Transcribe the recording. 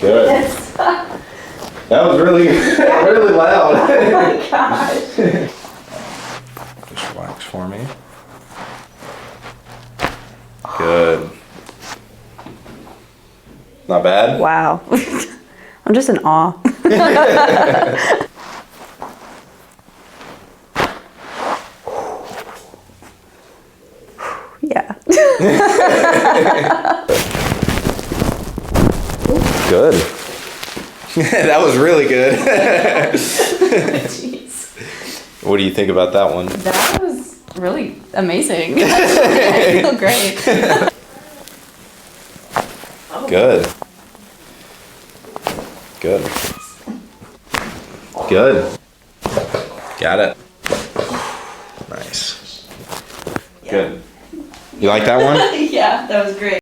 Good. Yes. That was really, really loud. Oh my gosh. Just relax for me. Good. Not bad? Wow. I'm just in awe. Yeah. Good. That was really good. Jeez. What do you think about that one? That was really amazing. I feel great. Good. Good. Good. Got it. Nice. Good. You like that one? Yeah, that was great.